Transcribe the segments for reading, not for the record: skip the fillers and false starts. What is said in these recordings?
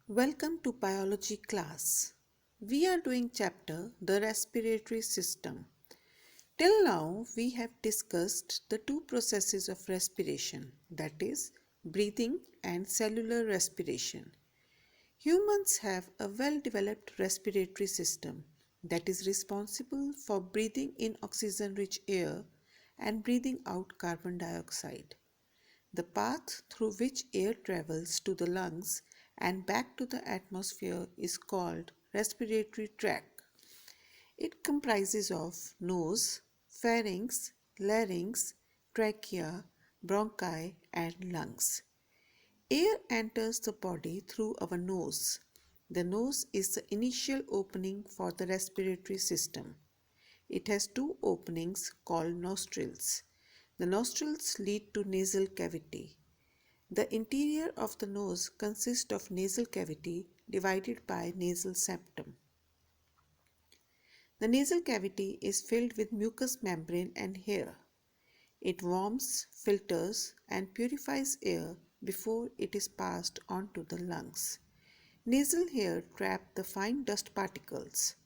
Welcome to biology class. We are doing chapter the respiratory system. Till now we have discussed the two processes of respiration, that is breathing and cellular respiration. Humans have a well-developed respiratory system that is responsible for breathing in oxygen-rich air and breathing out carbon dioxide. The path through which air travels to the lungs and back to the atmosphere is called respiratory tract. It comprises of nose, pharynx, larynx, trachea, bronchi, and lungs. Air enters the body through our nose. The nose is the initial opening for the respiratory system. It has two openings called nostrils. The nostrils lead to nasal cavity. The interior of the nose consists of nasal cavity divided by nasal septum. The nasal cavity is filled with mucous membrane and hair. It warms, filters, and purifies air before it is passed on to the lungs. Nasal hair trap the fine dust particles.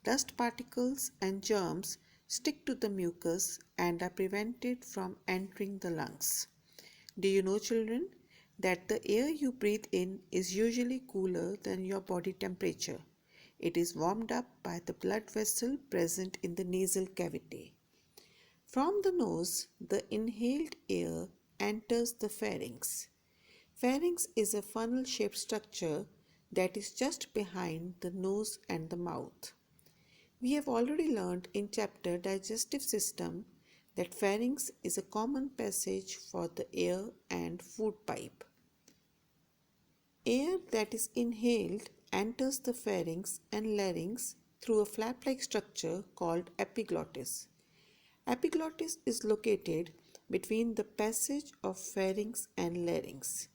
Dust particles and germs stick to the mucus and are prevented from entering the lungs. Do you know, children, that the air you breathe in is usually cooler than your body temperature? It is warmed up by the blood vessel present in the nasal cavity. From the nose, the inhaled air enters the pharynx. Pharynx is a funnel-shaped structure that is just behind the nose and the mouth. We have already learned in chapter Digestive System that pharynx is a common passage for the air and food pipe. Air that is inhaled enters the pharynx and larynx through a flap-like structure called epiglottis. Epiglottis is located between the passage of pharynx and larynx.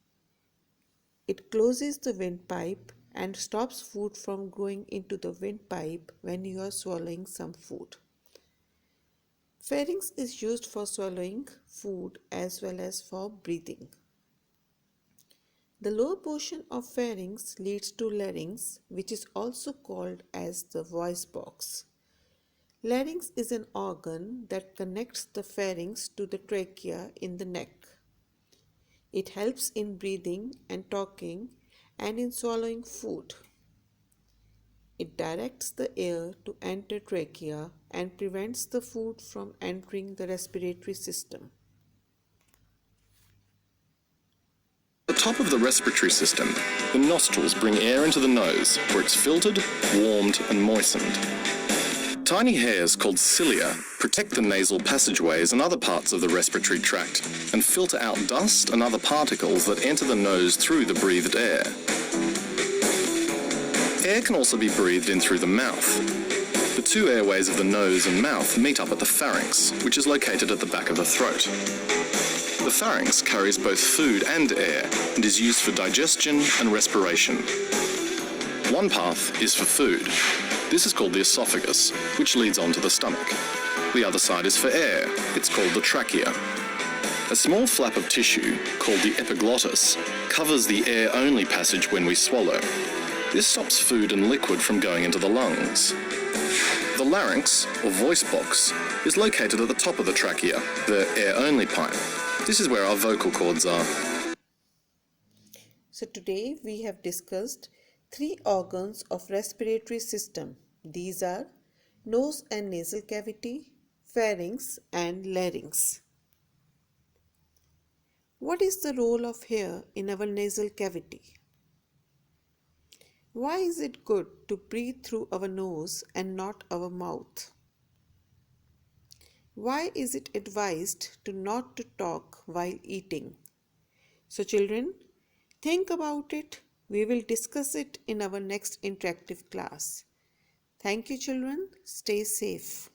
It closes the windpipe and stops food from going into the windpipe when you are swallowing some food. Pharynx is used for swallowing food as well as for breathing. The lower portion of pharynx leads to larynx, which is also called as the voice box. Larynx is an organ that connects the pharynx to the trachea in the neck. It helps in breathing and talking and in swallowing food. It directs the air to enter trachea and prevents the food from entering the respiratory system. At the top of the respiratory system, the nostrils bring air into the nose, where it's filtered, warmed, and moistened. Tiny hairs called cilia protect the nasal passageways and other parts of the respiratory tract and filter out dust and other particles that enter the nose through the breathed air. Air can also be breathed in through the mouth. The two airways of the nose and mouth meet up at the pharynx, which is located at the back of the throat. The pharynx carries both food and air and is used for digestion and respiration. One path is for food. This is called the esophagus, which leads on to the stomach. The other side is for air. It's called the trachea. A small flap of tissue, called the epiglottis, covers the air-only passage when we swallow. This stops food and liquid from going into the lungs. The larynx, or voice box, is located at the top of the trachea, the air-only pipe. This is where our vocal cords are. So today we have discussed three organs of respiratory system. These are nose and nasal cavity, pharynx and larynx. What is the role of hair in our nasal cavity? Why is it good to breathe through our nose and not our mouth? Why is it advised to not to talk while eating? So children, think about it. We will discuss it in our next interactive class. Thank you children. Stay safe.